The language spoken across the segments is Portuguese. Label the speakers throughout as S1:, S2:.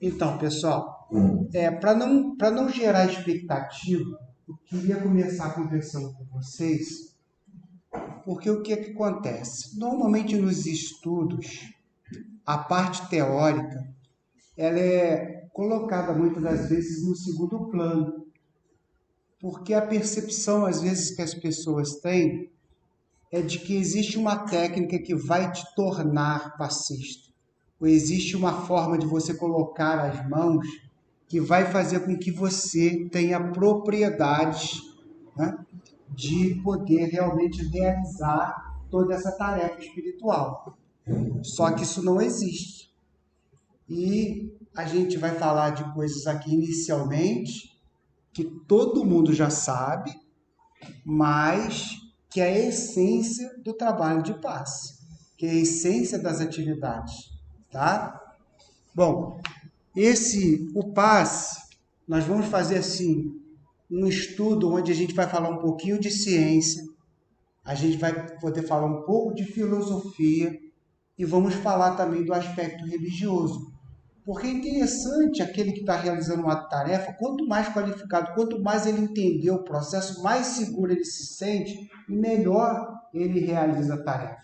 S1: Então, pessoal, para não gerar expectativa, eu queria começar conversando com vocês, porque o que é que acontece? Normalmente nos estudos, a parte teórica, ela é colocada muitas das vezes no segundo plano, porque a percepção, às vezes, que as pessoas têm é de que existe uma técnica que vai te tornar passista, ou existe uma forma de você colocar as mãos que vai fazer com que você tenha propriedades, né, de poder realmente realizar toda essa tarefa espiritual. Só que isso não existe. E a gente vai falar de coisas aqui inicialmente que todo mundo já sabe, mas que é a essência do trabalho de passe, que é a essência das atividades, tá? Bom, o passe, nós vamos fazer assim, um estudo onde a gente vai falar um pouquinho de ciência, a gente vai poder falar um pouco de filosofia e vamos falar também do aspecto religioso. Porque é interessante aquele que está realizando uma tarefa, quanto mais qualificado, quanto mais ele entender o processo, mais seguro ele se sente e melhor ele realiza a tarefa.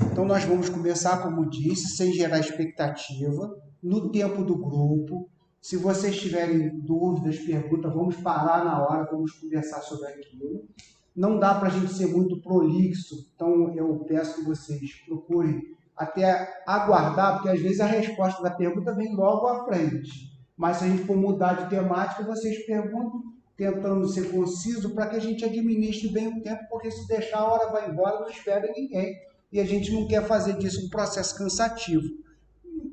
S1: Então nós vamos começar, como disse, sem gerar expectativa, no tempo do grupo. Se vocês tiverem dúvidas, perguntas, vamos parar na hora, vamos conversar sobre aquilo. Não dá para a gente ser muito prolixo, então eu peço que vocês procurem até aguardar, porque às vezes a resposta da pergunta vem logo à frente. Mas se a gente for mudar de temática, vocês perguntam, tentando ser conciso, para que a gente administre bem o tempo, porque se deixar a hora vai embora, não espera ninguém. E a gente não quer fazer disso um processo cansativo.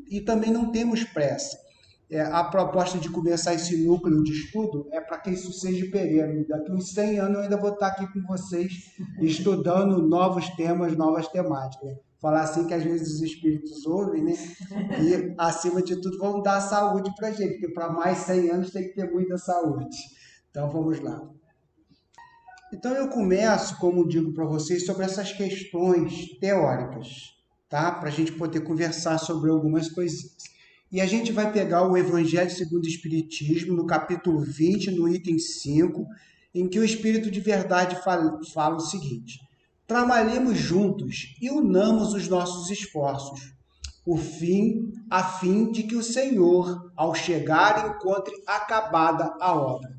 S1: E também não temos pressa. A proposta de começar esse núcleo de estudo é para que isso seja perene. Daqui uns 100 anos eu ainda vou estar aqui com vocês estudando novos temas, novas temáticas. Falar assim que às vezes os espíritos ouvem, né? E acima de tudo vão dar saúde para a gente, porque para mais 100 anos tem que ter muita saúde. Então vamos lá. Então eu começo, como digo para vocês, sobre essas questões teóricas, tá? Para a gente poder conversar sobre algumas coisinhas. E a gente vai pegar o Evangelho segundo o Espiritismo, no capítulo 20, no item 5, em que o Espírito de Verdade fala o seguinte: trabalhemos juntos e unamos os nossos esforços, a fim de que o Senhor, ao chegar, encontre acabada a obra.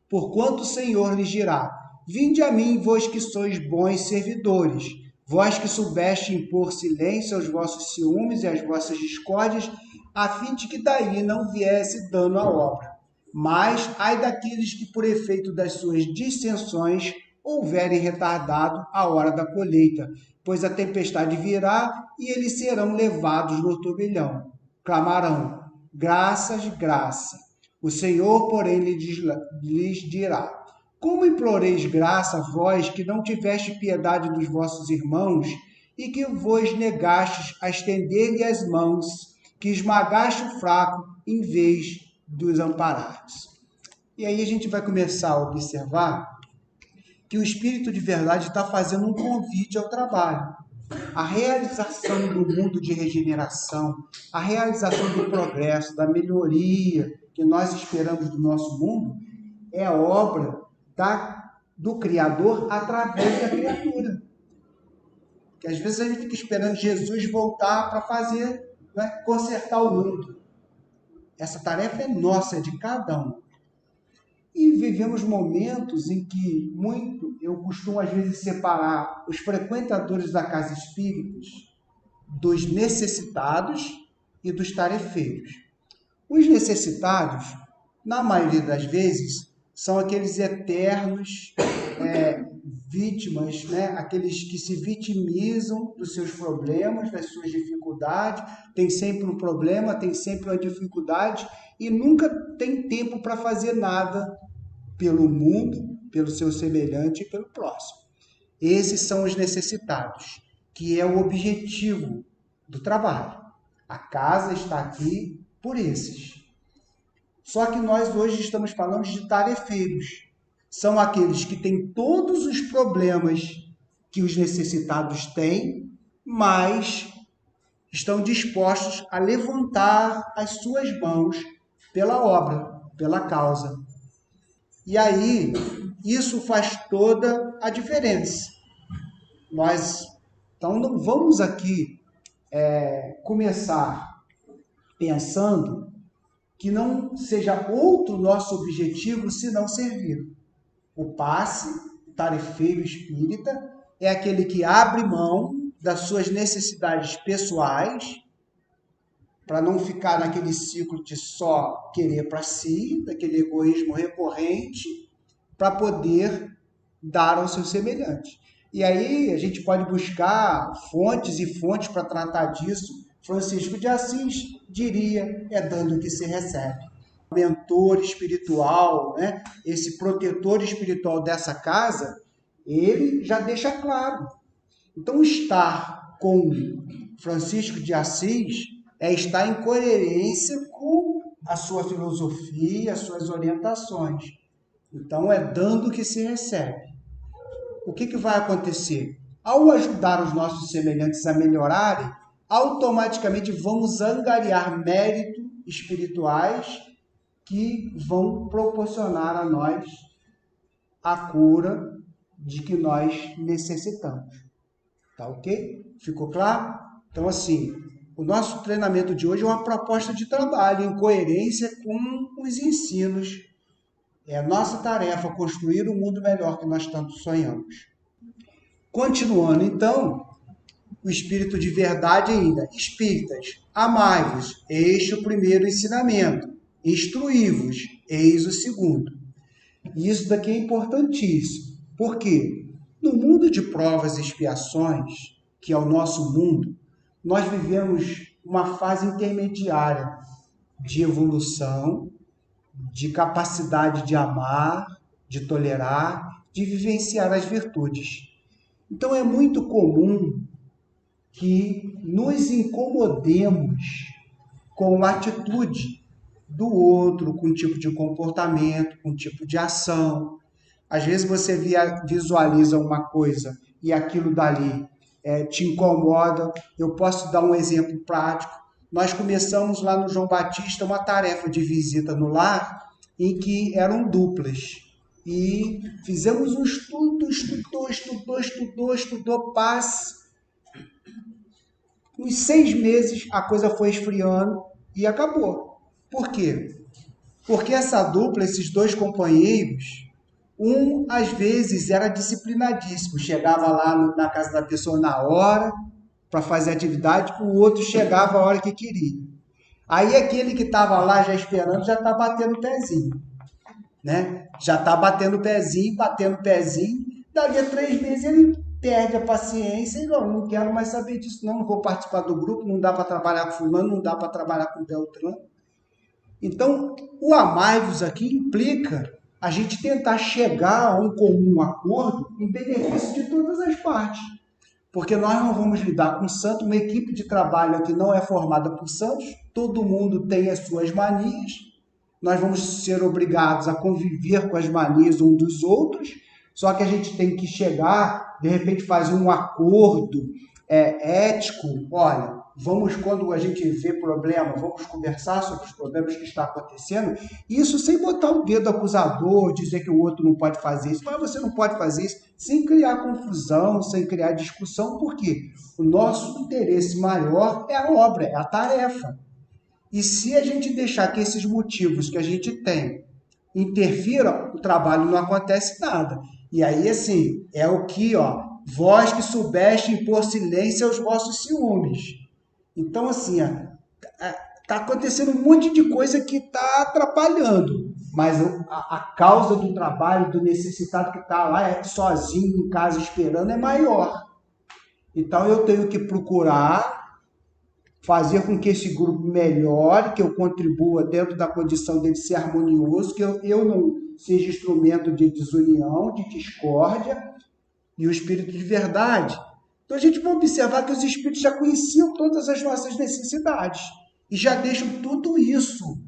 S1: Porquanto o Senhor lhes dirá: vinde a mim, vós que sois bons servidores, vós que soubeste impor silêncio aos vossos ciúmes e às vossas discórdias, a fim de que daí não viesse dano à obra. Mas ai daqueles que, por efeito das suas dissensões, houverem retardado a hora da colheita, pois a tempestade virá e eles serão levados no turbilhão. Clamarão: graças, graça. O Senhor, porém, lhes dirá: como imploreis graça, vós que não tiveste piedade dos vossos irmãos e que vos negastes a estender-lhe as mãos, que esmagaste o fraco em vez dos amparardes. E aí a gente vai começar a observar que o Espírito de Verdade está fazendo um convite ao trabalho. A realização do mundo de regeneração, a realização do progresso, da melhoria que nós esperamos do nosso mundo, é obra do Criador através da criatura. Porque às vezes a gente fica esperando Jesus voltar para fazer, né, consertar o mundo. Essa tarefa é nossa, é de cada um. E vivemos momentos em que eu costumo às vezes separar os frequentadores da casa espírita dos necessitados e dos tarefeiros. Os necessitados, na maioria das vezes, são aqueles eternos vítimas, né? Aqueles que se vitimizam dos seus problemas, das suas dificuldades, tem sempre um problema, tem sempre uma dificuldade e nunca tem tempo para fazer nada pelo mundo, pelo seu semelhante e pelo próximo. Esses são os necessitados, que é o objetivo do trabalho. A casa está aqui por esses. Só que nós hoje estamos falando de tarefeiros. São aqueles que têm todos os problemas que os necessitados têm, mas estão dispostos a levantar as suas mãos pela obra, pela causa. E aí, isso faz toda a diferença. Então, não vamos aqui começar pensando que não seja outro nosso objetivo senão servir. O passe, o tarefeiro espírita, é aquele que abre mão das suas necessidades pessoais para não ficar naquele ciclo de só querer para si, daquele egoísmo recorrente, para poder dar ao seu semelhante. E aí a gente pode buscar fontes e fontes para tratar disso. Francisco de Assis diria, é dando que se recebe. O mentor espiritual, né? Esse protetor espiritual dessa casa, ele já deixa claro. Então, estar com Francisco de Assis é estar em coerência com a sua filosofia, as suas orientações. Então, é dando que se recebe. O que vai acontecer? Ao ajudar os nossos semelhantes a melhorarem, automaticamente vamos angariar méritos espirituais que vão proporcionar a nós a cura de que nós necessitamos. Tá ok? Ficou claro? Então, assim, o nosso treinamento de hoje é uma proposta de trabalho em coerência com os ensinos. É a nossa tarefa construir um mundo melhor que nós tanto sonhamos. Continuando, então, o espírito de verdade ainda. Espíritas, amai-vos, eis o primeiro ensinamento. Instruí-vos, eis o segundo. E isso daqui é importantíssimo. Por quê? No mundo de provas e expiações, que é o nosso mundo, nós vivemos uma fase intermediária de evolução, de capacidade de amar, de tolerar, de vivenciar as virtudes. Então é muito comum que nos incomodemos com a atitude do outro, com o tipo de comportamento, com o tipo de ação. Às vezes você visualiza uma coisa e aquilo dali te incomoda. Eu posso dar um exemplo prático. Nós começamos lá no João Batista uma tarefa de visita no lar em que eram duplas. E fizemos um estudo, estudou, passe. Uns 6 meses a coisa foi esfriando e acabou. Por quê? Porque essa dupla, esses dois companheiros, um às vezes era disciplinadíssimo, chegava lá na casa da pessoa na hora para fazer atividade, o outro chegava a hora que queria. Aí aquele que estava lá já esperando já está batendo o pezinho, né? Já está batendo o pezinho, dali a 3 meses ele perde a paciência e não quero mais saber disso, não vou participar do grupo, não dá para trabalhar com fulano, não dá para trabalhar com Beltrano. Então, o amai-vos aqui implica a gente tentar chegar a um comum acordo em benefício de todas as partes. Porque nós não vamos lidar com santo, uma equipe de trabalho que não é formada por santos, todo mundo tem as suas manias, nós vamos ser obrigados a conviver com as manias uns dos outros, só que a gente tem que chegar, de repente fazer um acordo ético, olha, quando a gente vê problema, vamos conversar sobre os problemas que estão acontecendo, isso sem botar o dedo acusador, dizer que o outro não pode fazer isso, mas você não pode fazer isso, sem criar confusão, sem criar discussão, porque o nosso interesse maior é a obra, é a tarefa. E se a gente deixar que esses motivos que a gente tem interfiram, o trabalho não acontece nada. E aí, assim, é o que, vós que soubeste impor silêncio aos vossos ciúmes. Então, assim, está acontecendo um monte de coisa que está atrapalhando, mas a causa do trabalho, do necessitado que está lá sozinho em casa esperando é maior. Então, eu tenho que procurar fazer com que esse grupo melhore, que eu contribua dentro da condição dele ser harmonioso, que eu não seja instrumento de desunião, de discórdia, e o espírito de verdade. Então a gente vai observar que os espíritos já conheciam todas as nossas necessidades e já deixam tudo isso,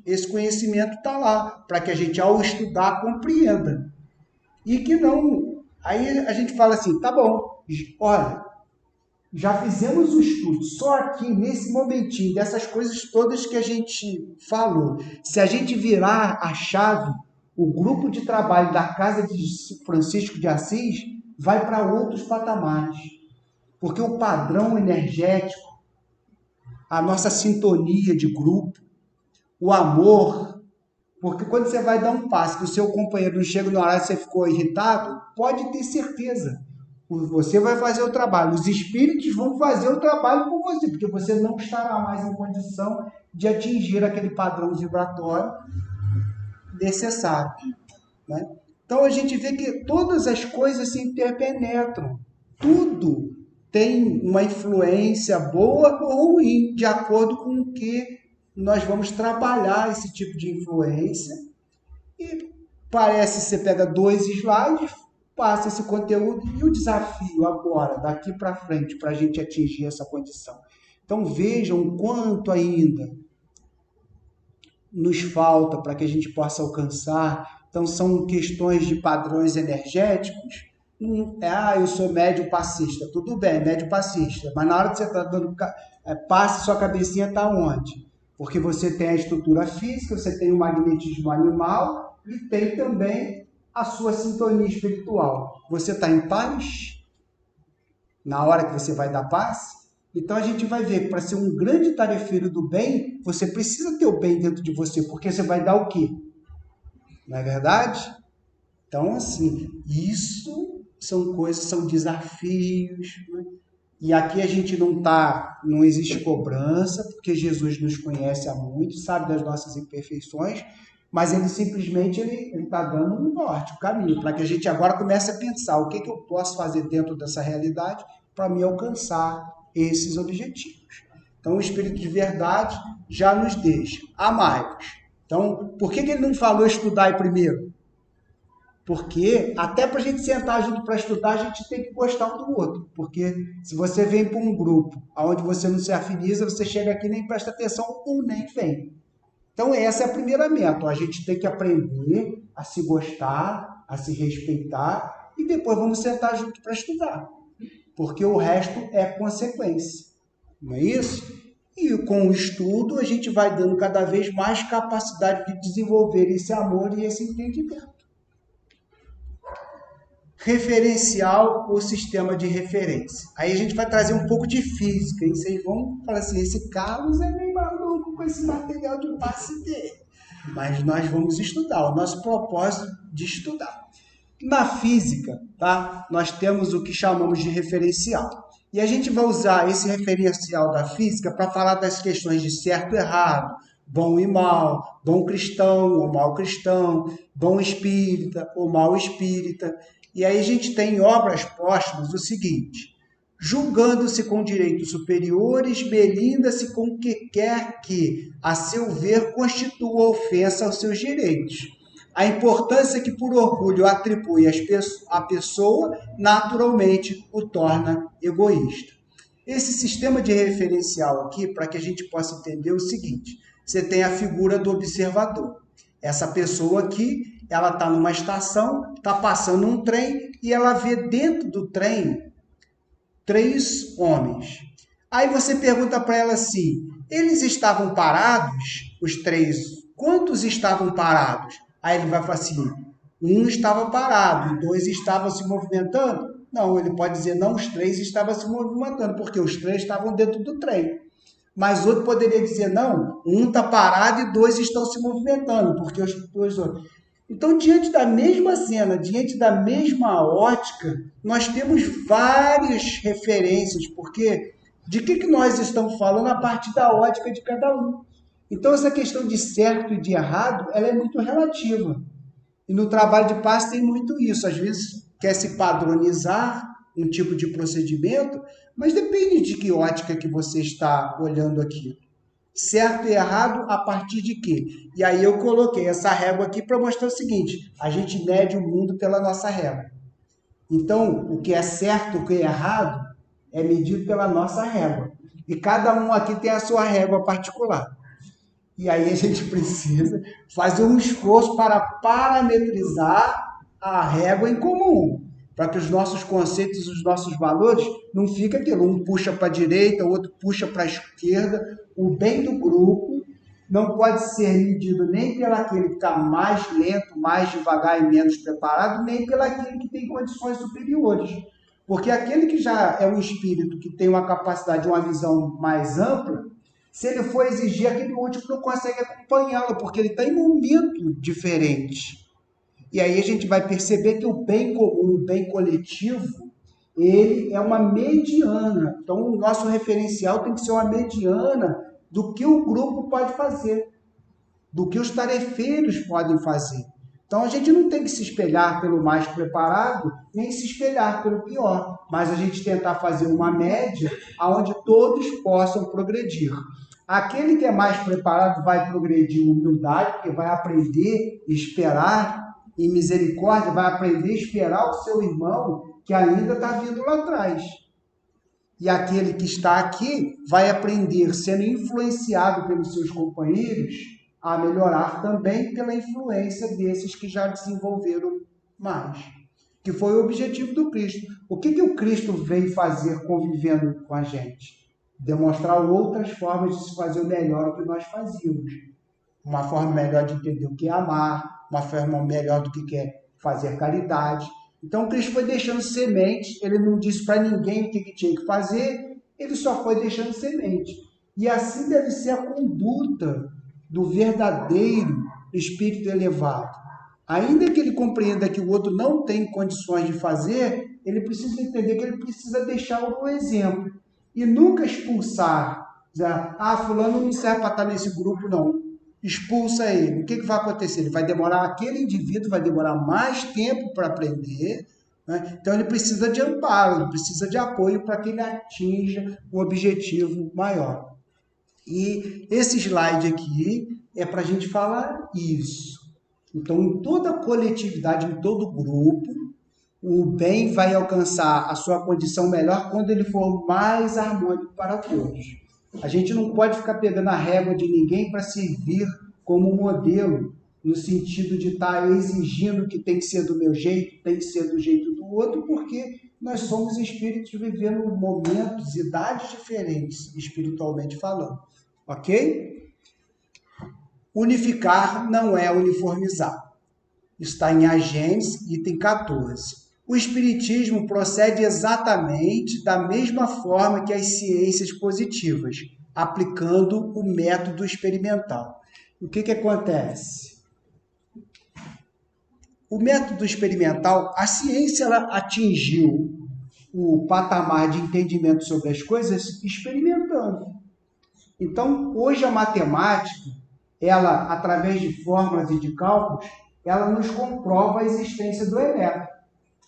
S1: esse conhecimento está lá, para que a gente, ao estudar, compreenda. E que não... Aí a gente fala assim, tá bom, olha, já fizemos o estudo, só aqui, nesse momentinho, dessas coisas todas que a gente falou. Se a gente virar a chave, o grupo de trabalho da Casa de Francisco de Assis vai para outros patamares. Porque o padrão energético, a nossa sintonia de grupo, o amor, porque quando você vai dar um passo que o seu companheiro não chega no horário e você ficou irritado, pode ter certeza. Você vai fazer o trabalho, os espíritos vão fazer o trabalho por você, porque você não estará mais em condição de atingir aquele padrão vibratório necessário, né? Então a gente vê que todas as coisas se interpenetram, tudo tem uma influência boa ou ruim, de acordo com o que nós vamos trabalhar esse tipo de influência. E parece que você pega 2 slides, passa esse conteúdo e o desafio agora, daqui para frente, para a gente atingir essa condição. Então vejam o quanto ainda nos falta para que a gente possa alcançar. Então são questões de padrões energéticos. Eu sou médio passista. Tudo bem, médio passista. Mas na hora que você está dando passe, sua cabecinha está onde? Porque você tem a estrutura física, você tem o magnetismo animal e tem também a sua sintonia espiritual. Você está em paz? Na hora que você vai dar passe? Então a gente vai ver que para ser um grande tarefeiro do bem, você precisa ter o bem dentro de você, porque você vai dar o quê? Não é verdade? Então, assim, isso são coisas, são desafios, né? E aqui a gente não existe cobrança, porque Jesus nos conhece há muito, sabe das nossas imperfeições, mas ele simplesmente está dando um norte, um caminho, para que a gente agora comece a pensar o que eu posso fazer dentro dessa realidade para me alcançar esses objetivos. Então, o Espírito de Verdade já nos deixa. Amai-vos. Então, por que ele não falou estudar primeiro? Porque até para a gente sentar junto para estudar, a gente tem que gostar um do outro. Porque se você vem para um grupo onde você não se afiniza, você chega aqui e nem presta atenção ou nem vem. Então, essa é a primeira meta. A gente tem que aprender a se gostar, a se respeitar e depois vamos sentar junto para estudar. Porque o resto é consequência. Não é isso? E com o estudo, a gente vai dando cada vez mais capacidade de desenvolver esse amor e esse entendimento. Referencial ou sistema de referência. Aí a gente vai trazer um pouco de física. E vocês vão falar assim, esse Carlos é meio maluco com esse material de passe dele. Mas nós vamos estudar, o nosso propósito de estudar. Na física, tá? Nós temos o que chamamos de referencial. E a gente vai usar esse referencial da física para falar das questões de certo e errado, bom e mal, bom cristão ou mal cristão, bom espírita ou mal espírita. E aí a gente tem em obras póstumas o seguinte: julgando-se com direitos superiores, belinda-se com o que quer que, a seu ver, constitua ofensa aos seus direitos. A importância que por orgulho atribui à pessoa, naturalmente o torna egoísta. Esse sistema de referencial aqui, para que a gente possa entender o seguinte: você tem a figura do observador. Essa pessoa aqui, ela está numa estação, está passando um trem e ela vê dentro do trem 3 homens. Aí você pergunta para ela assim, eles estavam parados, os 3, quantos estavam parados? Aí ele vai falar assim, 1 estava parado e 2 estavam se movimentando? Não, ele pode dizer, não, os 3 estavam se movimentando, porque os 3 estavam dentro do trem. Mas outro poderia dizer, não, 1 está parado e 2 estão se movimentando, porque os 2 outros... Então, diante da mesma cena, diante da mesma ótica, nós temos várias referências, porque de que nós estamos falando a partir da ótica de cada um. Então, essa questão de certo e de errado, ela é muito relativa. E no trabalho de passe tem muito isso. Às vezes quer se padronizar um tipo de procedimento, mas depende de que ótica que você está olhando aqui. Certo e errado a partir de quê? E aí eu coloquei essa régua aqui para mostrar o seguinte, a gente mede o mundo pela nossa régua. Então, o que é certo, o que é errado, é medido pela nossa régua. E cada um aqui tem a sua régua particular. E aí a gente precisa fazer um esforço para parametrizar a régua em comum. para que os nossos conceitos, os nossos valores, não fiquem aquilo, um puxa para a direita, o outro puxa para a esquerda. O bem do grupo não pode ser medido nem pelaquele que está mais lento, mais devagar e menos preparado, nem pelaquele que tem condições superiores. Porque aquele que já é um espírito que tem uma capacidade, uma visão mais ampla, se ele for exigir, aquele último não consegue acompanhá-lo, porque ele está em momento diferente. E aí a gente vai perceber que o bem comum, o bem coletivo, ele é uma mediana. Então, o nosso referencial tem que ser uma mediana do que o grupo pode fazer, do que os tarefeiros podem fazer. Então, a gente não tem que se espelhar pelo mais preparado, nem se espelhar pelo pior, mas a gente tentar fazer uma média onde todos possam progredir. Aquele que é mais preparado vai progredir em humildade, porque vai aprender a esperar em misericórdia, vai aprender a esperar o seu irmão que ainda está vindo lá atrás. E aquele que está aqui vai aprender, sendo influenciado pelos seus companheiros, a melhorar também pela influência desses que já desenvolveram mais. Que foi o objetivo do Cristo. O que o Cristo veio fazer convivendo com a gente? Demonstrar outras formas de se fazer o melhor do que nós fazíamos. Uma forma melhor de entender o que é amar, uma forma melhor do que é fazer caridade. Então, Cristo foi deixando semente, ele não disse para ninguém o que tinha que fazer, ele só foi deixando semente. E assim deve ser a conduta do verdadeiro espírito elevado. Ainda que ele compreenda que o outro não tem condições de fazer, ele precisa entender que ele precisa deixar um exemplo. E nunca expulsar, fulano não serve para estar nesse grupo, não. Expulsa ele. O que vai acontecer? Ele vai demorar, aquele indivíduo vai demorar mais tempo para aprender, né? Então ele precisa de amparo, ele precisa de apoio para que ele atinja o objetivo maior. E esse slide aqui é para a gente falar isso. Então, em toda coletividade, em todo grupo, o bem vai alcançar a sua condição melhor quando ele for mais harmônico para todos. A gente não pode ficar pegando a régua de ninguém para servir como modelo, no sentido de estar exigindo que tem que ser do meu jeito, tem que ser do jeito do outro, porque nós somos espíritos vivendo momentos, idades diferentes, espiritualmente falando. Ok? Unificar não é uniformizar. Está em A Gênese, item 14. O Espiritismo procede exatamente da mesma forma que as ciências positivas, aplicando o método experimental. O que acontece? O método experimental, a ciência ela atingiu o patamar de entendimento sobre as coisas experimentando. Então, hoje a matemática, ela, através de fórmulas e de cálculos, ela nos comprova a existência do elétron.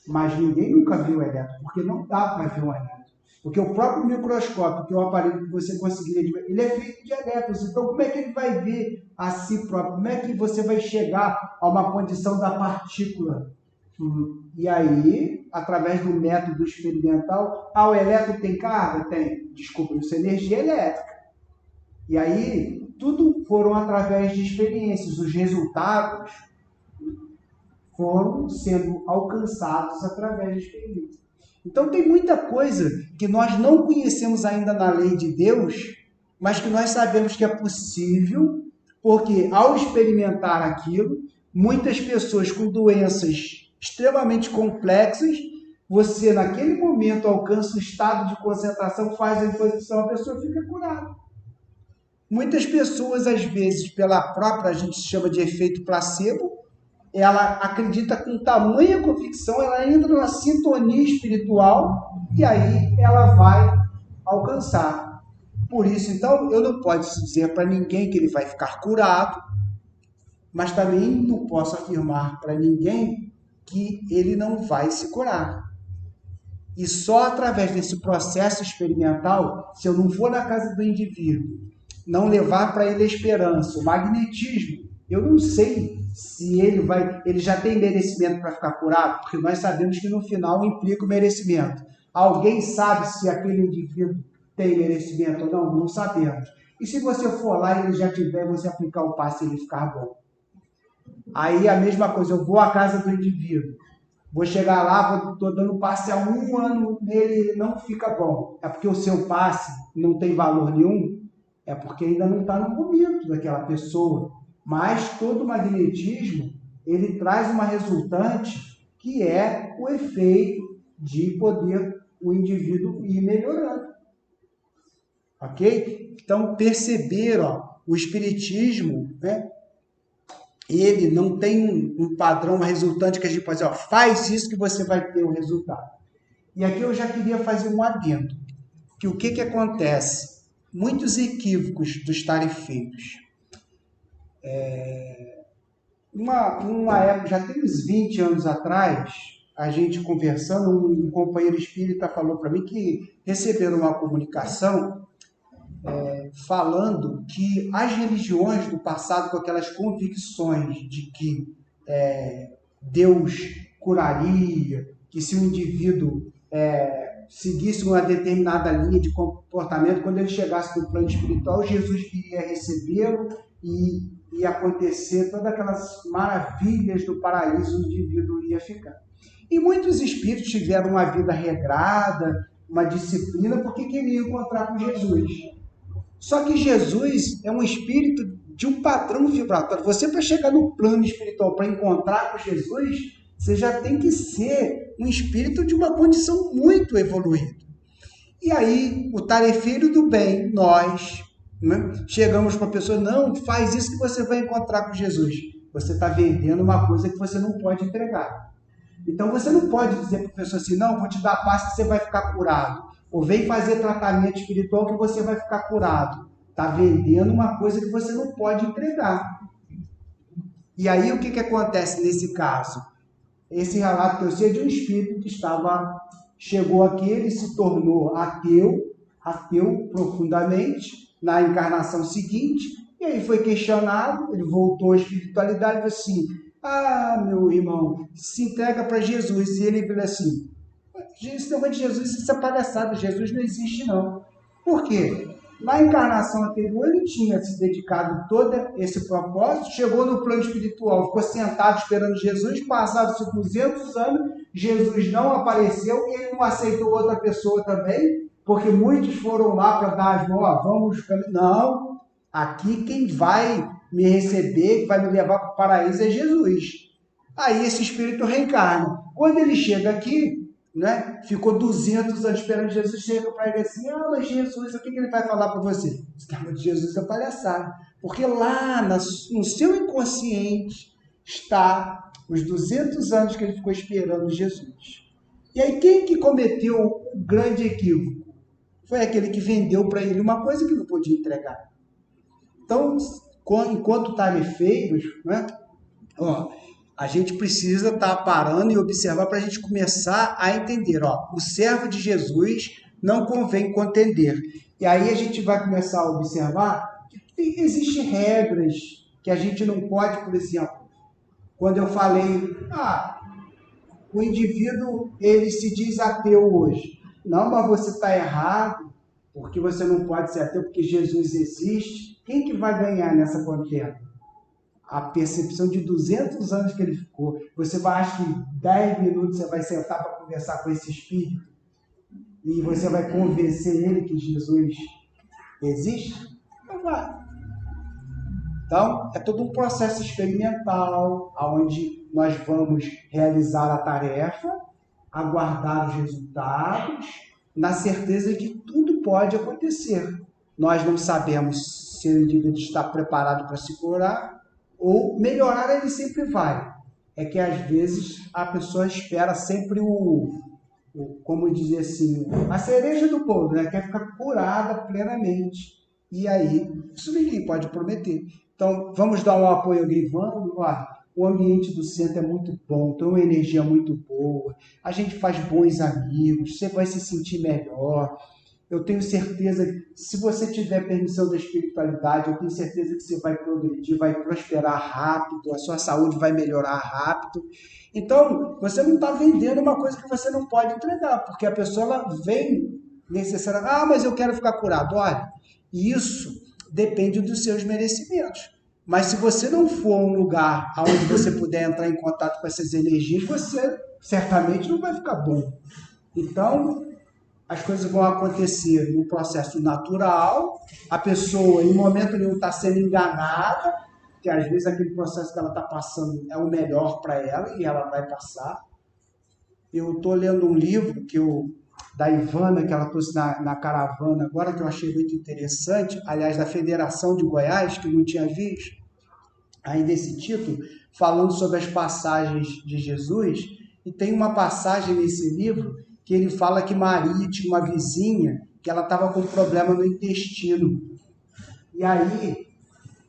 S1: Mas ninguém nunca viu o elétron, porque não dá para ver um elétron. Porque o próprio microscópio, que é o aparelho que você conseguiria ver, ele é feito de elétrons. Então, como é que ele vai ver a si próprio? Como é que você vai chegar a uma condição da partícula? E aí, através do método experimental, o elétron tem carga? Tem. Descobriu-se energia elétrica. E aí, tudo foram através de experiências. Os resultados foram sendo alcançados através de experiências. Então, tem muita coisa que nós não conhecemos ainda na lei de Deus, mas que nós sabemos que é possível, porque ao experimentar aquilo, muitas pessoas com doenças extremamente complexas, você naquele momento alcança o estado de concentração, faz a imposição, a pessoa fica curada. Muitas pessoas, às vezes, pela própria, a gente chama de efeito placebo, ela acredita com tamanha convicção, ela entra numa sintonia espiritual e aí ela vai alcançar. Por isso, então, eu não posso dizer para ninguém que ele vai ficar curado, mas também não posso afirmar para ninguém que ele não vai se curar. E só através desse processo experimental, se eu não for na casa do indivíduo, não levar para ele a esperança, o magnetismo, eu não sei se ele já tem merecimento para ficar curado, porque nós sabemos que no final implica o merecimento. Alguém sabe se aquele indivíduo tem merecimento ou não? Não sabemos. E se você for lá e ele já tiver, você aplicar o passe e ele ficar bom? Aí a mesma coisa, eu vou à casa do indivíduo.
S2: Vou chegar lá, estou dando passe há 1 ano nele, não fica bom. É porque o seu passe não tem valor nenhum? É porque ainda não está no momento daquela pessoa. Mas todo magnetismo, ele traz uma resultante que é o efeito de poder o indivíduo ir melhorando. Ok? Então, perceber, o espiritismo, né? Ele não tem um padrão, uma resultante que a gente pode dizer, faz isso que você vai ter o resultado. E aqui eu já queria fazer um adendo, que o que acontece? Muitos equívocos dos tarefeiros. Uma época, já tem uns 20 anos atrás, a gente conversando, um companheiro espírita falou para mim que receberam uma comunicação falando que as religiões do passado, com aquelas convicções de que Deus curaria, que se o indivíduo seguisse uma determinada linha de comportamento, quando ele chegasse no plano espiritual, Jesus iria recebê-lo e ia acontecer todas aquelas maravilhas do paraíso, o indivíduo ia ficar. E muitos espíritos tiveram uma vida regrada, uma disciplina, porque queriam encontrar com Jesus. Só que Jesus é um espírito de um padrão vibratório. Você, para chegar no plano espiritual, para encontrar com Jesus, você já tem que ser um espírito de uma condição muito evoluída. E aí, o tarefeiro do bem, nós, né, chegamos para a pessoa, não, faz isso que você vai encontrar com Jesus. Você está vendendo uma coisa que você não pode entregar. Então, você não pode dizer para a pessoa assim, não, vou te dar paz que você vai ficar curado. Ou vem fazer tratamento espiritual que você vai ficar curado. Está vendendo uma coisa que você não pode entregar. E aí, o que acontece nesse caso? Esse relato que eu sei é de um espírito que chegou aqui, ele se tornou ateu profundamente, na encarnação seguinte, e aí foi questionado, ele voltou à espiritualidade e disse assim, meu irmão, se entrega para Jesus. E ele falou assim, esse negócio de Jesus, isso é palhaçada, Jesus não existe não. Por quê? Na encarnação anterior, ele tinha se dedicado todo esse propósito, chegou no plano espiritual, ficou sentado esperando Jesus, passaram-se 200 anos, Jesus não apareceu e ele não aceitou outra pessoa também, porque muitos foram lá para dar as mãos, vamos... Não, aqui quem vai me receber, que vai me levar para o paraíso é Jesus. Aí esse espírito reencarna. Quando ele chega aqui, né? Ficou 200 anos esperando Jesus, chega para ele assim, mas Jesus, o que ele vai falar para você? O esquema de Jesus é palhaçada, porque lá no seu inconsciente está os 200 anos que ele ficou esperando Jesus. E aí quem que cometeu o grande equívoco? Foi aquele que vendeu para ele uma coisa que não podia entregar. Então, enquanto tarefeiros, né? A gente precisa estar parando e observar para a gente começar a entender. O servo de Jesus não convém contender. E aí a gente vai começar a observar que existem regras que a gente não pode, por exemplo, quando eu falei, o indivíduo ele se diz ateu hoje. Não, mas você está errado, porque você não pode ser ateu, porque Jesus existe. Quem que vai ganhar nessa contenda? A percepção de 200 anos que ele ficou. Você vai, acho que 10 minutos você vai sentar para conversar com esse espírito e você vai convencer ele que Jesus existe? Não vai. Então, é todo um processo experimental, onde nós vamos realizar a tarefa, aguardar os resultados, na certeza de que tudo pode acontecer. Nós não sabemos se o indivíduo está preparado para se curar, ou melhorar ele sempre vai. É que às vezes a pessoa espera sempre como dizer assim, a cereja do bolo, né? Quer ficar curada plenamente. E aí, isso ninguém pode prometer. Então, vamos dar um apoio ao Grivano. O ambiente do centro é muito bom, tem uma energia muito boa, a gente faz bons amigos, você vai se sentir melhor. Eu tenho certeza que, se você tiver permissão da espiritualidade, eu tenho certeza que você vai progredir, vai prosperar rápido, a sua saúde vai melhorar rápido. Então, você não está vendendo uma coisa que você não pode entregar, porque a pessoa ela vem necessariamente, mas eu quero ficar curado. Olha, isso depende dos seus merecimentos.
S1: Mas se você não for a um lugar onde você puder entrar em contato com essas energias, você certamente não vai ficar bom. Então, as coisas vão acontecer num processo natural, a pessoa em momento nenhum está sendo enganada, que às vezes aquele processo que ela está passando é o melhor para ela e ela vai passar. Eu estou lendo um livro da Ivana, que ela trouxe na caravana agora, que eu achei muito interessante, aliás, da Federação de Goiás, que eu não tinha visto ainda esse título, falando sobre as passagens de Jesus, e tem uma passagem nesse livro que ele fala que Maria tinha uma vizinha que ela estava com problema no intestino. E aí,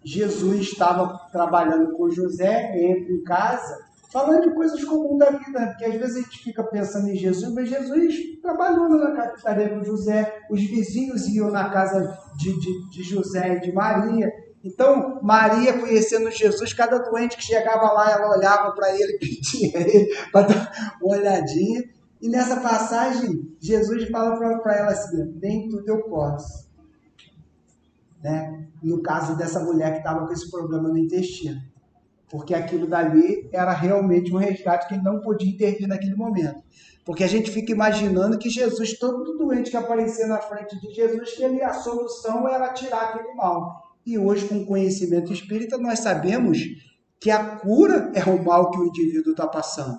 S1: Jesus estava trabalhando com José, entra em casa, falando de coisas comuns da vida, porque às vezes a gente fica pensando em Jesus, mas Jesus trabalhou na capitaria com José, os vizinhos iam na casa de José e de Maria. Então, Maria, conhecendo Jesus, cada doente que chegava lá, ela olhava para ele, pedia ele para dar uma olhadinha. E nessa passagem, Jesus fala para ela assim, nem tudo eu posso. Né? No caso dessa mulher que estava com esse problema no intestino. Porque aquilo dali era realmente um resgate que ele não podia intervir naquele momento. Porque a gente fica imaginando que Jesus, todo doente que aparecia na frente de Jesus, que a solução era tirar aquele mal. E hoje, com o conhecimento espírita, nós sabemos que a cura é o mal que o indivíduo está passando.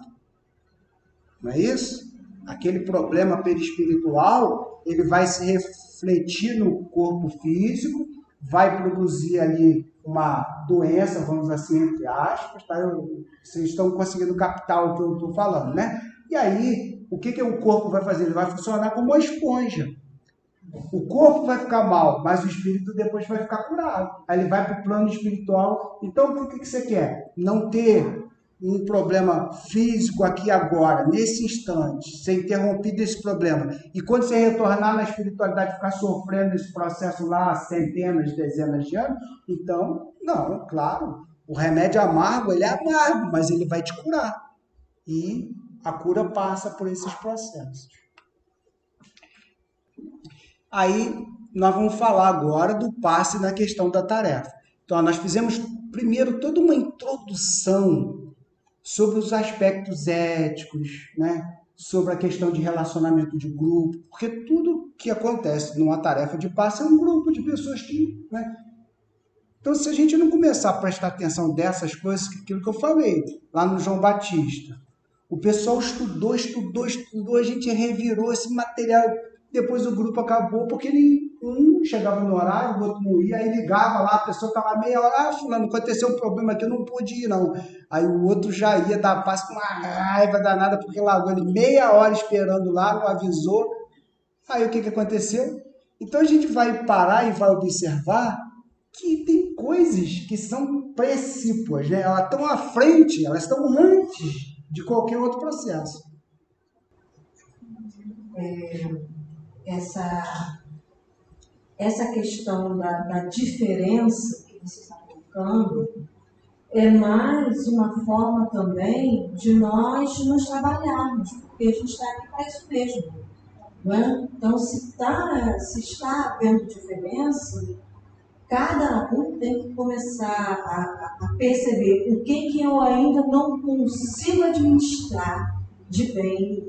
S1: Não é isso? Aquele problema perispiritual, ele vai se refletir no corpo físico, vai produzir ali uma doença, vamos assim, entre aspas, tá? Vocês estão conseguindo captar o que eu estou falando, né? E aí, o que o corpo vai fazer? Ele vai funcionar como uma esponja. O corpo vai ficar mal, mas o espírito depois vai ficar curado. Aí ele vai para o plano espiritual. Então, o que você quer? Não ter um problema físico aqui agora, nesse instante, ser interrompido esse problema. E quando você retornar na espiritualidade, ficar sofrendo esse processo lá centenas, dezenas de anos, então, não, claro, o remédio amargo, ele é amargo, mas ele vai te curar. E a cura passa por esses processos. Aí, nós vamos falar agora do passe na questão da tarefa. Então, nós fizemos primeiro toda uma introdução sobre os aspectos éticos, né? Sobre a questão de relacionamento de grupo, porque tudo que acontece numa tarefa de passe é um grupo de pessoas que... Né? Então, se a gente não começar a prestar atenção dessas coisas, aquilo que eu falei, lá no João Batista, o pessoal estudou, a gente revirou esse material, depois o grupo acabou, porque um chegava no horário, o outro não ia, aí ligava lá, a pessoa estava meia hora, fulano, aconteceu um problema aqui, eu não pude ir não. Aí o outro já ia dar passo com uma raiva danada, porque largou ele meia hora esperando lá, não avisou. Aí o que aconteceu? Então a gente vai parar e vai observar que tem coisas que são precípuas, né? Elas estão à frente, elas estão antes de qualquer outro processo.
S3: Essa questão da diferença que você está colocando é mais uma forma também de nós nos trabalharmos, porque a gente está aqui para isso mesmo. Né? Então, se está havendo diferença, cada um tem que começar a perceber o que eu ainda não consigo administrar de bem.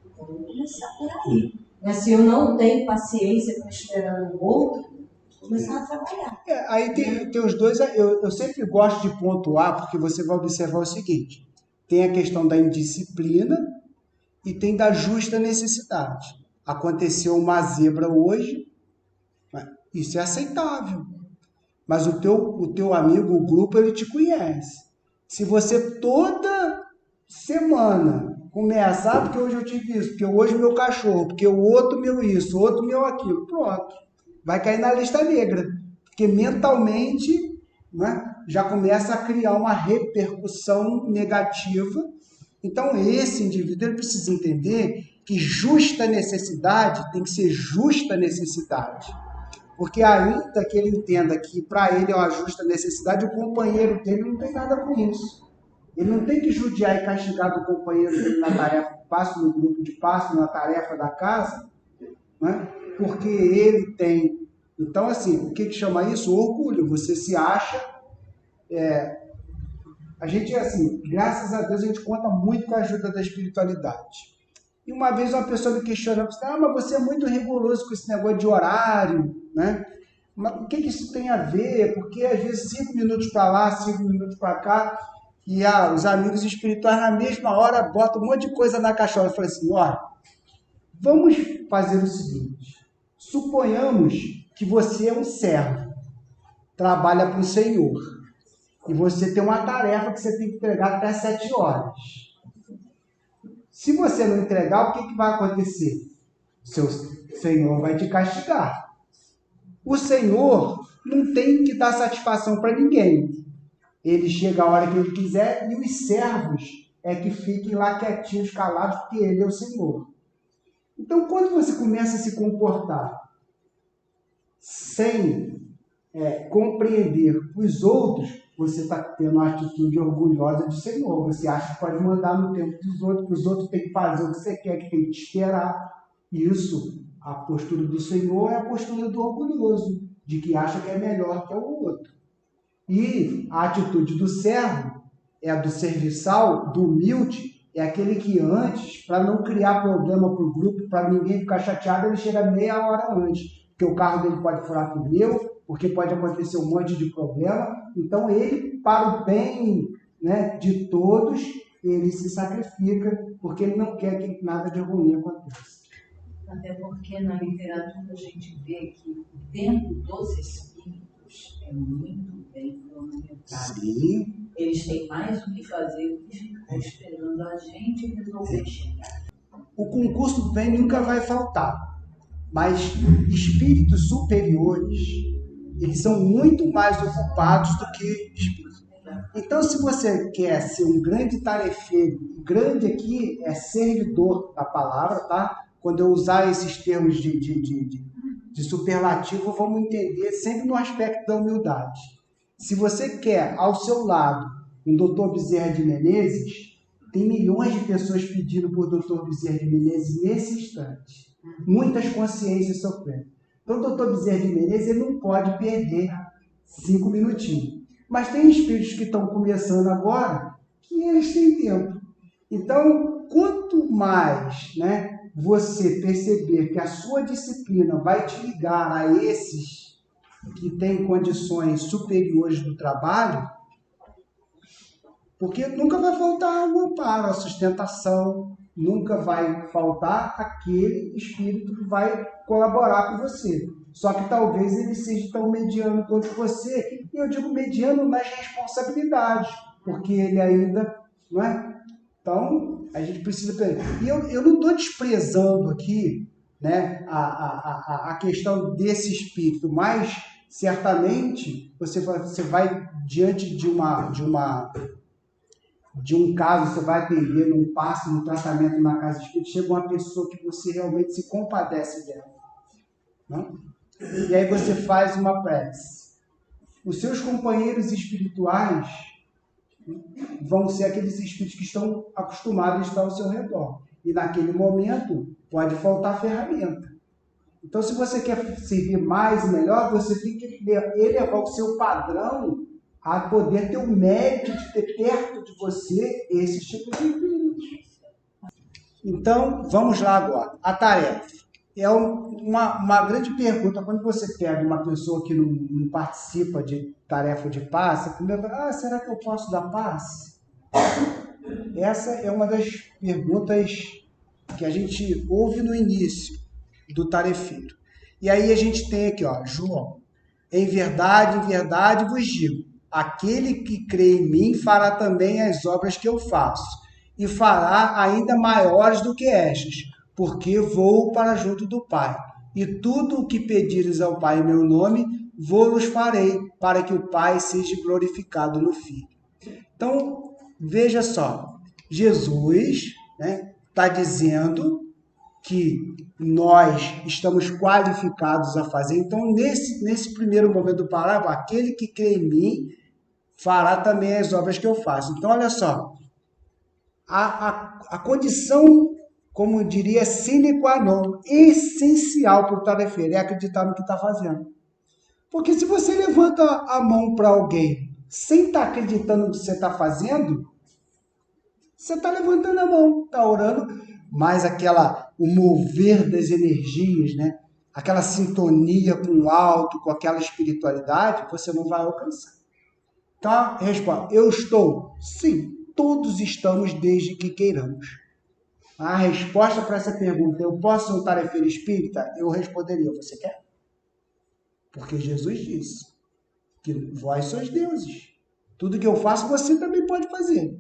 S3: Então, vou começar por aí. Mas se eu não tenho paciência para esperar o outro, vou começar a trabalhar.
S1: Aí tem os dois, eu sempre gosto de pontuar, porque você vai observar o seguinte, tem a questão da indisciplina e tem da justa necessidade. Aconteceu uma zebra hoje, isso é aceitável. Mas o teu amigo, o grupo, ele te conhece. Se você toda semana começa, porque hoje eu tive isso, porque hoje meu cachorro, porque o outro meu isso, o outro meu aquilo, pronto. Vai cair na lista negra. Porque mentalmente, né, já começa a criar uma repercussão negativa. Então esse indivíduo ele precisa entender que justa necessidade tem que ser justa necessidade. Porque ainda que ele entenda que para ele é uma justa necessidade, o companheiro dele não tem nada com isso. Ele não tem que judiar e castigar do companheiro dele na tarefa de passo, no grupo de passo, na tarefa da casa, né? Porque ele tem... Então, assim, o que chama isso? O orgulho. Você se acha
S2: A gente, assim, graças a Deus, a gente conta muito com a ajuda da espiritualidade. E uma vez uma pessoa me questionou, mas você é muito rigoroso com esse negócio de horário, né? Mas o que isso tem a ver? Porque às vezes 5 minutos para lá, 5 minutos para cá, e os amigos espirituais na mesma hora botam um monte de coisa na caixola. Eu falei assim, vamos fazer o seguinte, suponhamos que você é um servo, trabalha para o Senhor, e você tem uma tarefa que você tem que entregar até 7 horas. Se você não entregar, o que vai acontecer? Seu Senhor vai te castigar. O Senhor não tem que dar satisfação para ninguém. Ele chega a hora que ele quiser e os servos é que fiquem lá quietinhos, calados, porque ele é o Senhor. Então, quando você começa a se comportar sem compreender os outros, você está tendo uma atitude orgulhosa de Senhor. Você acha que pode mandar no tempo dos outros, que os outros têm que fazer o que você quer, que tem que te esperar. Isso, a postura do Senhor é a postura do orgulhoso, de que acha que é melhor que o outro. E a atitude do servo, é a do serviçal, do humilde, é aquele que antes, para não criar problema para o grupo, para ninguém ficar chateado, ele chega meia hora antes, porque o carro dele pode furar pneu, porque pode acontecer um monte de problema. Então ele, para o bem, né, de todos, ele se sacrifica, porque ele não quer que nada de ruim aconteça.
S4: Até porque na literatura a gente vê que o tempo dos espíritos é muito bem cronometrado.
S2: Sim.
S4: Eles têm mais o que fazer do que ficar esperando a gente resolver chegar.
S2: O concurso do bem nunca vai faltar, mas espíritos superiores, eles são muito mais ocupados do que espíritos. Então, se você quer ser um grande tarefeiro, grande aqui é servidor da palavra, tá? Quando eu usar esses termos de superlativo, vamos entender sempre no aspecto da humildade. Se você quer ao seu lado um Dr. Bezerra de Menezes, tem milhões de pessoas pedindo por Dr. Bezerra de Menezes nesse instante. Muitas consciências sofrendo. Então, o Dr. Bezerra de Menezes ele não pode perder 5 minutinhos. Mas tem espíritos que estão começando agora que eles têm tempo. Então, quanto mais, né, você perceber que a sua disciplina vai te ligar a esses que têm condições superiores do trabalho, porque nunca vai faltar o amparo, a sustentação, nunca vai faltar aquele espírito que vai colaborar com você. Só que talvez ele seja tão mediano quanto você. E eu digo mediano nas responsabilidades, porque ele ainda, não é? Então, a gente precisa... E eu não estou desprezando aqui, né, a questão desse espírito, mas certamente você vai diante de um caso, você vai atender num passo, num tratamento na casa espírita, chega uma pessoa que você realmente se compadece dela. Não? E aí você faz uma prece. Os seus companheiros espirituais vão ser aqueles espíritos que estão acostumados a estar ao seu redor. E naquele momento pode faltar ferramenta. Então, se você quer servir mais e melhor, você tem que elevar o seu padrão a poder ter o mérito de ter perto de você esses tipos de espíritos. Então, vamos lá agora. A tarefa. É uma grande pergunta. Quando você pega uma pessoa que não participa de tarefa de passe, primeiro, será que eu posso dar passe? Essa é uma das perguntas que a gente ouve no início do tarefeiro. E aí a gente tem aqui, João. Em verdade vos digo, aquele que crê em mim fará também as obras que eu faço, e fará ainda maiores do que estas, porque vou para junto do Pai. E tudo o que pedires ao Pai em meu nome, vou-los farei, para que o Pai seja glorificado no Filho. Então, veja só, Jesus está dizendo que nós estamos qualificados a fazer. Então, nesse primeiro momento do parágrafo, aquele que crê em mim fará também as obras que eu faço. Então, olha só, a condição, como eu diria, sine qua non, essencial para o tarefeiro, é acreditar no que está fazendo. Porque se você levanta a mão para alguém sem estar acreditando no que você está fazendo, você está levantando a mão, está orando, mas o mover das energias, né? Aquela sintonia com o alto, com aquela espiritualidade, você não vai alcançar. Tá? Resposta: eu estou? Sim, todos estamos desde que queiramos. A resposta para essa pergunta, eu posso ser um tarefeiro espírita? Eu responderia: você quer? Porque Jesus disse que vós sois deuses. Tudo que eu faço, você também pode fazer.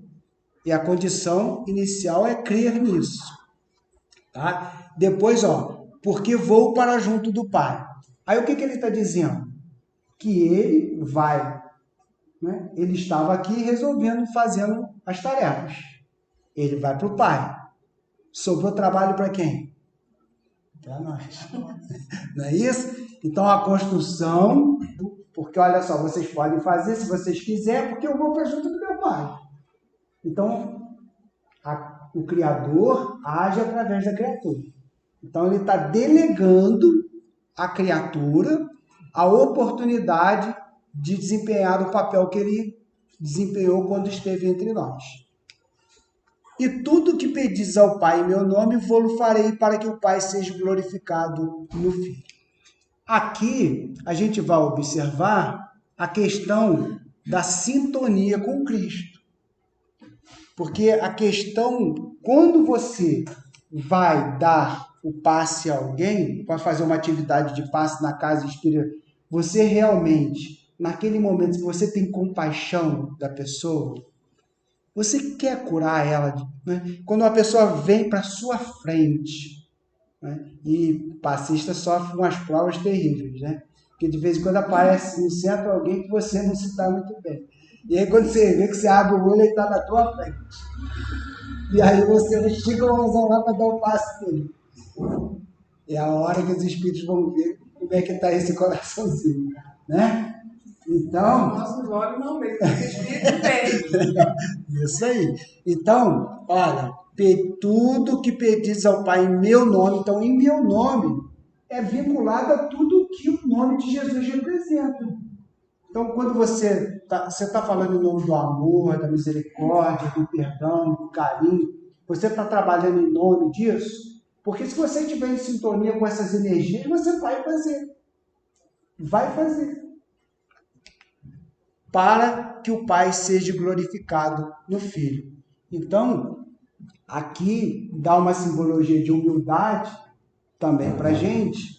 S2: E a condição inicial é crer nisso. Tá? Depois, porque vou para junto do Pai. Aí o que ele está dizendo? Que ele vai, né? Ele estava aqui fazendo as tarefas. Ele vai para o Pai. Sobrou trabalho para quem? Para nós. Não é isso? Então a construção, porque olha só, vocês podem fazer se vocês quiserem, porque eu vou para junto do meu Pai. Então, o Criador age através da criatura. Então, ele está delegando à criatura a oportunidade de desempenhar o papel que ele desempenhou quando esteve entre nós. E tudo que pedis ao Pai em meu nome, vou-lo farei para que o Pai seja glorificado no Filho. Aqui, a gente vai observar a questão da sintonia com Cristo. Porque a questão, quando você vai dar o passe a alguém, vai fazer uma atividade de passe na casa espírita, você realmente, naquele momento, se você tem compaixão da pessoa, você quer curar ela, né? Quando uma pessoa vem para sua frente, né? E passista sofre umas provas terríveis, né? Porque de vez em quando aparece no centro alguém que você não se dá muito bem. E aí quando você vê que você abre o olho, ele está na tua frente. E aí você estica o mãozão lá para dar um passe dele. É a hora que os espíritos vão ver como é que está esse coraçãozinho, né? Então...
S5: Nossos olhos não veem, esse espírito vem.
S2: Isso aí. Então, olha, tudo que pedis ao Pai em meu nome, então em meu nome, é vinculado a tudo que o nome de Jesus representa. Então, quando você está falando em nome do amor, da misericórdia, do perdão, do carinho, você está trabalhando em nome disso, porque se você estiver em sintonia com essas energias, você vai fazer. Vai fazer. Para que o Pai seja glorificado no Filho. Então, aqui dá uma simbologia de humildade também para a gente,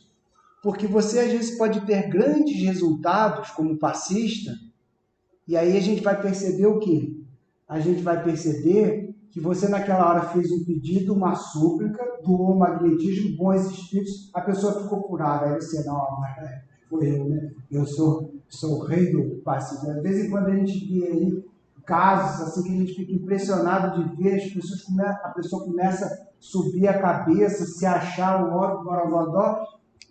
S2: porque você às vezes pode ter grandes resultados como passista, e aí a gente vai perceber o quê? A gente vai perceber que você naquela hora fez um pedido, uma súplica, doou magnetismo, bons espíritos, a pessoa ficou curada, aí você, não, mas foi eu, né? Eu sou o rei do passismo. De vez em quando a gente vê aí casos assim que a gente fica impressionado de ver as pessoas, a pessoa começa a subir a cabeça, se achar o óbvio, borogodó.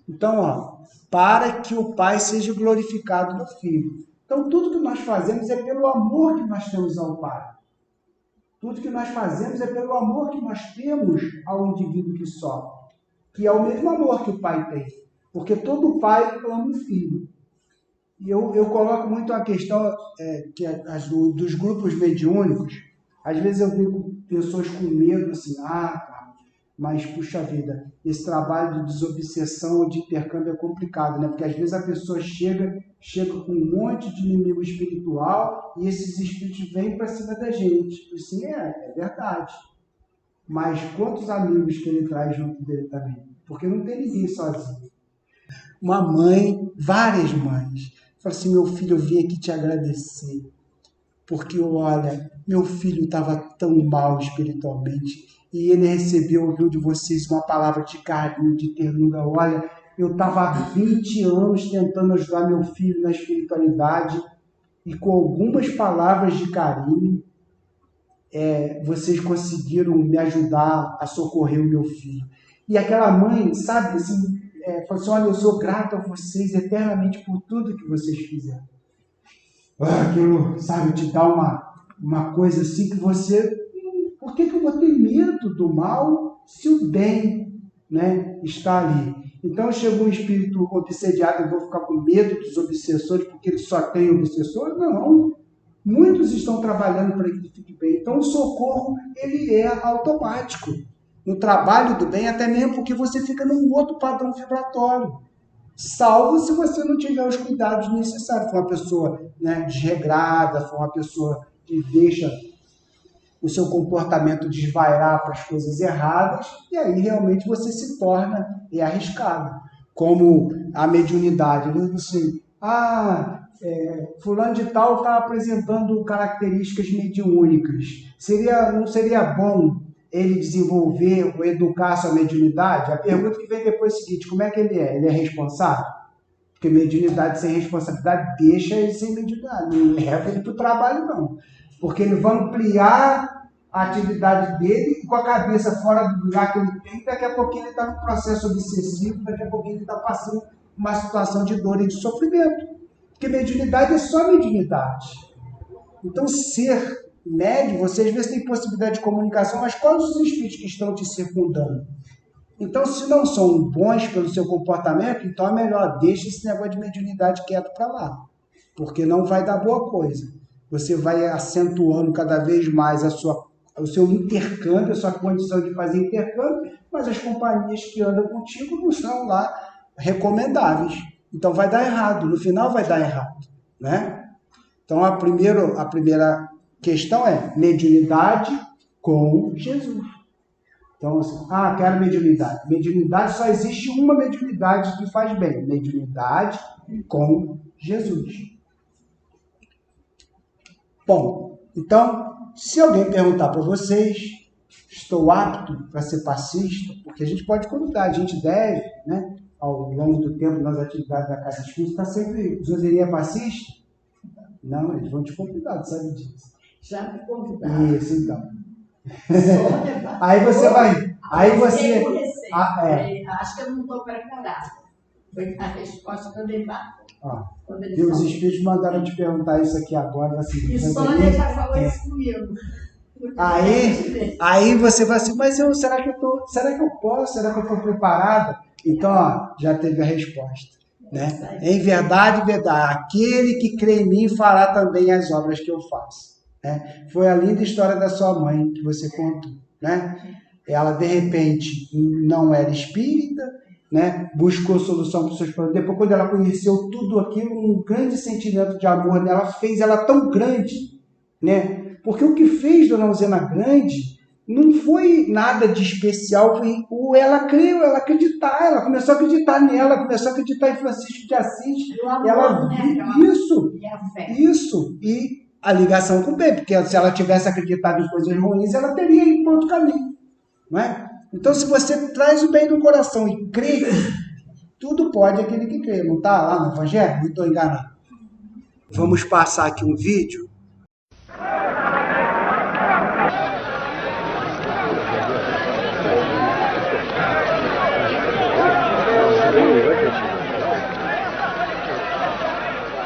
S2: Então, para que o Pai seja glorificado no Filho. Então, tudo que nós fazemos é pelo amor que nós temos ao Pai. Tudo que nós fazemos é pelo amor que nós temos ao indivíduo que sofre, que é o mesmo amor que o Pai tem. Porque todo pai ama o filho. E eu coloco muito a questão dos grupos mediúnicos. Às vezes eu vejo pessoas com medo, assim, cara, mas puxa vida, esse trabalho de desobsessão ou de intercâmbio é complicado, né? Porque às vezes a pessoa chega com um monte de inimigo espiritual e esses espíritos vêm para cima da gente. E sim, é verdade. Mas quantos amigos que ele traz junto dele também? Porque não tem ninguém sozinho. Uma mãe, várias mães, fala assim, meu filho, eu vim aqui te agradecer, porque, olha, meu filho estava tão mal espiritualmente, e ele ouviu de vocês uma palavra de carinho, de ternura. Olha, eu estava há 20 anos tentando ajudar meu filho na espiritualidade, e com algumas palavras de carinho, vocês conseguiram me ajudar a socorrer o meu filho. E aquela mãe, sabe, assim, falou assim, olha, eu sou grato a vocês eternamente por tudo que vocês fizeram. Aquilo, sabe, te dá uma coisa assim que você... Por que eu vou ter medo do mal se o bem, né, está ali? Então chegou um espírito obsediado, eu vou ficar com medo dos obsessores porque ele só tem obsessor? Não. Muitos estão trabalhando para que ele fique bem. Então, o socorro, ele é automático. No trabalho do bem, até mesmo porque você fica num outro padrão vibratório. Salvo se você não tiver os cuidados necessários. For uma pessoa, né, desregrada, for uma pessoa que deixa o seu comportamento desvairar para as coisas erradas, e aí realmente você se torna arriscado. Como a mediunidade, né? Assim, fulano de tal está apresentando características mediúnicas. Não seria bom ele desenvolver ou educar sua mediunidade? A pergunta que vem depois é a seguinte: como é que ele é? Ele é responsável? Porque mediunidade sem responsabilidade deixa ele sem mediunidade, não leva ele para o trabalho, não. Porque ele vai ampliar a atividade dele e com a cabeça fora do lugar que ele tem, daqui a pouquinho ele está num processo obsessivo, daqui a pouquinho ele está passando uma situação de dor e de sofrimento. Porque mediunidade é só mediunidade. Então, ser médium, você às vezes tem possibilidade de comunicação, mas quais os espíritos que estão te circundando? Então, se não são bons pelo seu comportamento, então é melhor, deixe esse negócio de mediunidade quieto para lá, porque não vai dar boa coisa. Você vai acentuando cada vez mais o seu intercâmbio, a sua condição de fazer intercâmbio, mas as companhias que andam contigo não são lá recomendáveis. Então vai dar errado, no final vai dar errado, né? Então a primeira questão é mediunidade com Jesus. Então, assim, quero mediunidade. Mediunidade, só existe uma mediunidade que faz bem. Mediunidade com Jesus. Bom, então, se alguém perguntar para vocês, estou apto para ser passista? Porque a gente pode convidar, a gente deve, né, ao longo do tempo, nas atividades da Casa Espírita, está sempre, Joseria passista? Não, eles vão te convidar, sabe disso.
S4: Já me convidaram.
S2: Isso, então. Aí você vai. Aí você.
S4: Acho que eu não estou preparada. Foi a resposta que eu dei para.
S2: E os espíritos mandaram te perguntar isso aqui agora. Assim,
S4: e Sônia já falou isso comigo.
S2: Aí você vai assim, mas será que eu posso? Será que eu estou preparada? Então, já teve a resposta. Né? Em verdade, aquele que crê em mim fará também as obras que eu faço. Né? Foi a linda história da sua mãe que você contou. Né? Ela, de repente, não era espírita, né? Buscou solução para os seus problemas. Depois, quando ela conheceu tudo aquilo, um grande sentimento de amor nela fez ela tão grande. Né? Porque o que fez Dona Alzena grande não foi nada de especial, ela creu, ela começou a acreditar nela, começou a acreditar em Francisco de Assis. Ela viu isso, e a ligação com o bem, porque se ela tivesse acreditado em coisas ruins, ela teria ido para outro caminho. Não é? Então, se você traz o bem no coração e crê, tudo pode aquele que crê. Não está lá no Evangelho? Não estou enganado. Vamos passar aqui um vídeo.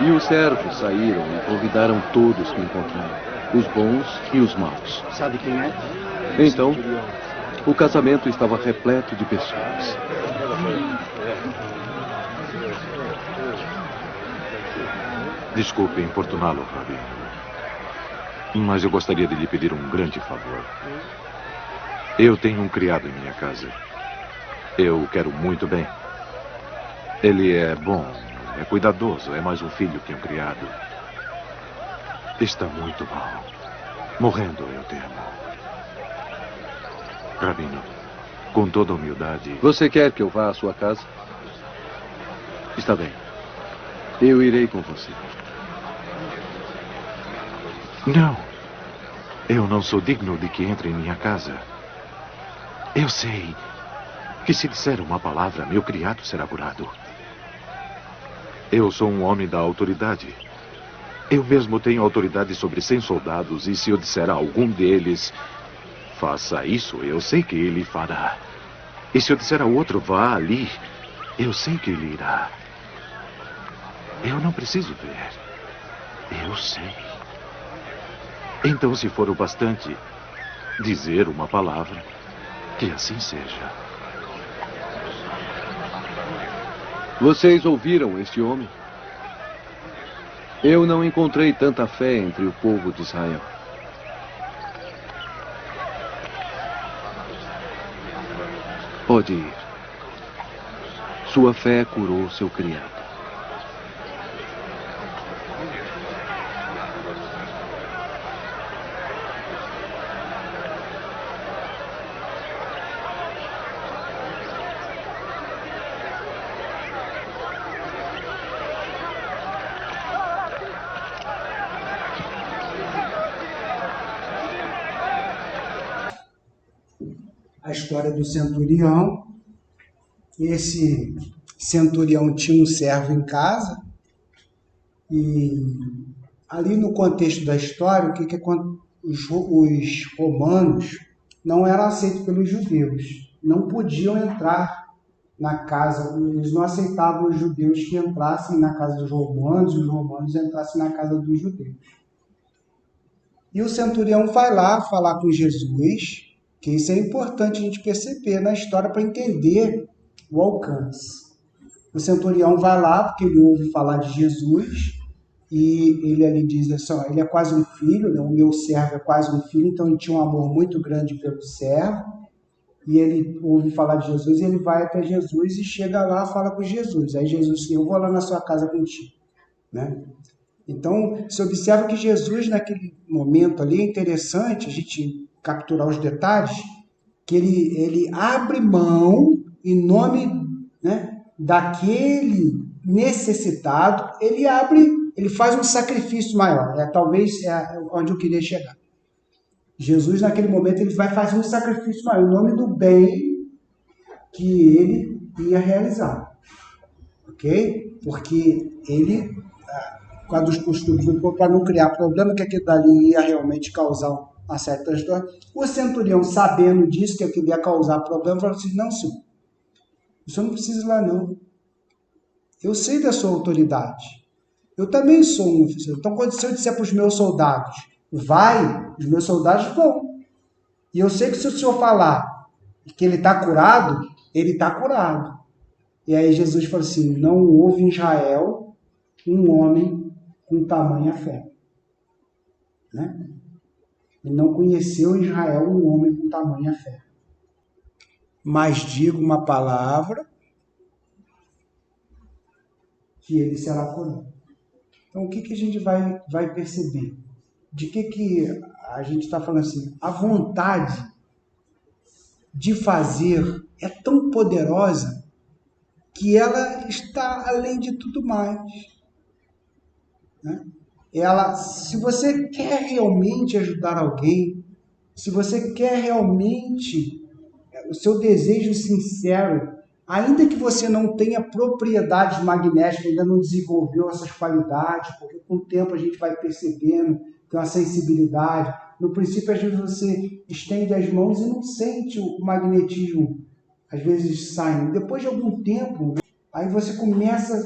S6: E os servos saíram e convidaram todos que encontraram, os bons e os maus.
S7: Sabe quem é?
S6: Então, o casamento estava repleto de pessoas. Desculpe importuná-lo, Rabi, mas eu gostaria de lhe pedir um grande favor. Eu tenho um criado em minha casa. Eu o quero muito bem. Ele é bom, é cuidadoso, é mais um filho que um criado. Está muito mal. Morrendo, eu temo. Rabino, com toda humildade... Você quer que eu vá à sua casa? Está bem. Eu irei com você. Não. Eu não sou digno de que entre em minha casa. Eu sei que se disser uma palavra, meu criado será curado. Eu sou um homem da autoridade. Eu mesmo tenho autoridade sobre 100 soldados, e se eu disser a algum deles, faça isso, eu sei que ele fará. E se eu disser a outro, vá ali, eu sei que ele irá. Eu não preciso ver. Eu sei. Então, se for o bastante dizer uma palavra, que assim seja. Vocês ouviram este homem?
S7: Eu não encontrei tanta fé entre o povo de Israel. Pode ir. Sua fé curou seu criado.
S2: A história do centurião. Esse centurião tinha um servo em casa e ali no contexto da história, o que os romanos não eram aceitos pelos judeus, não podiam entrar na casa, eles não aceitavam os judeus que entrassem na casa dos romanos, e os romanos entrassem na casa dos judeus. E o centurião vai lá falar com Jesus, que isso é importante a gente perceber na história para entender o alcance. O centurião vai lá porque ele ouve falar de Jesus e ele ali diz assim, ó, ele é quase um filho, né? O meu servo é quase um filho, então ele tinha um amor muito grande pelo servo e ele ouve falar de Jesus e ele vai até Jesus e chega lá e fala com Jesus. Aí Jesus diz, eu vou lá na sua casa contigo, né? Então, se observa que Jesus, naquele momento ali, é interessante a gente capturar os detalhes, que ele abre mão em nome, né, daquele necessitado, ele faz um sacrifício maior, talvez onde eu queria chegar. Jesus, naquele momento, ele vai fazer um sacrifício maior, em nome do bem que ele ia realizar, ok? Porque ele, por causa dos costumes do povo, para não criar problema, que aquilo dali ia realmente causar uma certa transtorno. O centurião, sabendo disso, que aquilo ia causar problema, falou assim, não, senhor, o senhor não precisa ir lá, não. Eu sei da sua autoridade. Eu também sou um oficial. Então, quando se eu disser para os meus soldados, vai, os meus soldados vão. E eu sei que se o senhor falar que ele está curado, ele está curado. E aí Jesus falou assim, não houve em Israel um homem com tamanha fé. Né? Ele não conheceu em Israel um homem com tamanha fé. Mas digo uma palavra que ele será curado. Então, o que a gente vai perceber? De que a gente está falando assim? A vontade de fazer é tão poderosa que ela está além de tudo mais. Né? Se você quer realmente ajudar alguém, se você quer realmente o seu desejo sincero, ainda que você não tenha propriedades magnéticas, ainda não desenvolveu essas qualidades, porque com o tempo a gente vai percebendo, tem uma sensibilidade. No princípio, às vezes você estende as mãos e não sente o magnetismo, às vezes saindo. Depois de algum tempo, aí você começa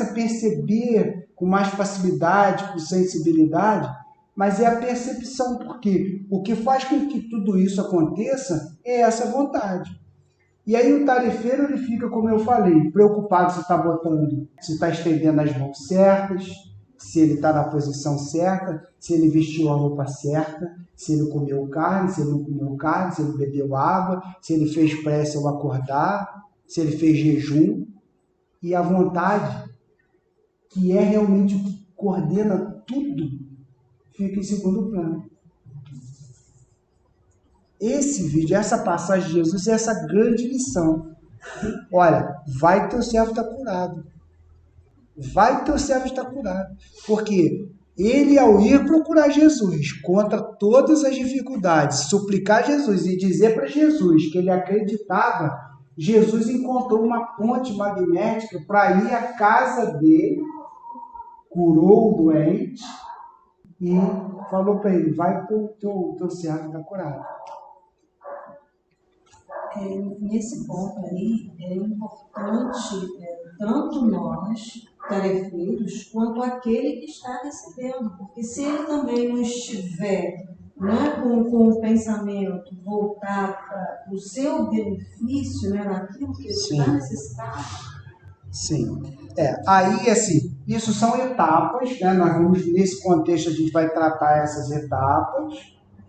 S2: a perceber com mais facilidade, com sensibilidade, mas é a percepção, porque o que faz com que tudo isso aconteça é essa vontade. E aí o tarefeiro, ele fica, como eu falei, preocupado se está botando, se está estendendo as mãos certas, se ele está na posição certa, se ele vestiu a roupa certa, se ele comeu carne, se ele não comeu carne, se ele bebeu água, se ele fez prece ao acordar, se ele fez jejum. E a vontade, que é realmente o que coordena tudo, fica em segundo plano. Esse vídeo, essa passagem de Jesus é essa grande lição. Olha, vai que teu servo está curado. Vai que teu servo está curado. Porque ele, ao ir procurar Jesus, contra todas as dificuldades, suplicar Jesus e dizer para Jesus que ele acreditava, Jesus encontrou uma ponte magnética para ir à casa dele, curou o doente e falou para ele, vai que teu servo está curado.
S3: Nesse ponto aí, é importante tanto nós, tarefeiros, quanto aquele que está recebendo, porque se ele também não estiver com o pensamento voltado para o seu benefício, naquilo que ele está necessitado.
S2: Sim. Aí, assim, Isso são etapas, né? Nós vamos, nesse contexto, a gente vai tratar essas etapas,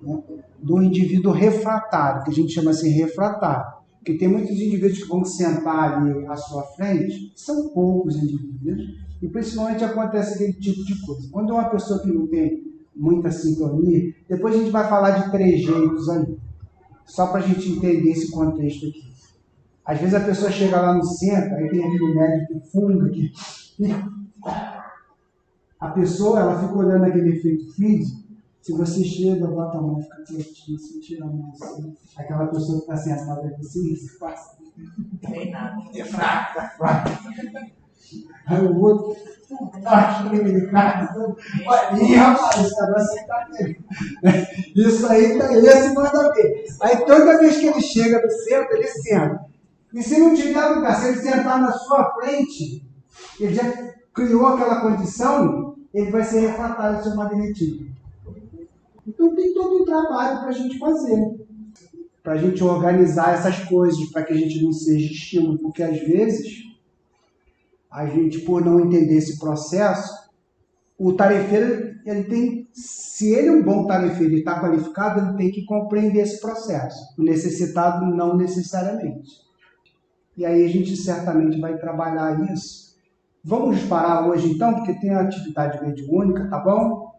S2: né, do indivíduo refratário, que a gente chama assim refratário. Porque tem muitos indivíduos que vão sentar ali à sua frente, são poucos indivíduos, e principalmente acontece aquele tipo de coisa. Quando é uma pessoa que não tem muita sintonia, depois a gente vai falar de trejeitos ali, só para a gente entender esse contexto aqui. Às vezes a pessoa chega lá no centro, aí tem aquele médico fundo aqui, e a pessoa ela fica olhando aquele efeito físico. Se você chega, bota a mão, fica quietinho, se tira a mão assim, aquela pessoa que está sentada aí assim, se passa.
S5: Não tem nada.
S2: É fraca, tá fraca. Aí o outro, acho que ele cai. Ih, rapaz, esse cara vai sentar nele. Isso aí tá esse manda ver. Aí toda vez que ele chega no centro, ele senta. E se não tiver lugar, se ele sentar na sua frente, ele já criou aquela condição, ele vai ser refratário ao seu magnetismo. Então tem todo um trabalho para a gente fazer, para a gente organizar essas coisas, para que a gente não seja estímulo, porque às vezes, a gente, por não entender esse processo, o tarefeiro, ele tem, se ele é um bom tarefeiro e está qualificado, ele tem que compreender esse processo, o necessitado não necessariamente. E aí a gente certamente vai trabalhar isso. Vamos parar hoje então, porque tem a atividade mediúnica, tá bom?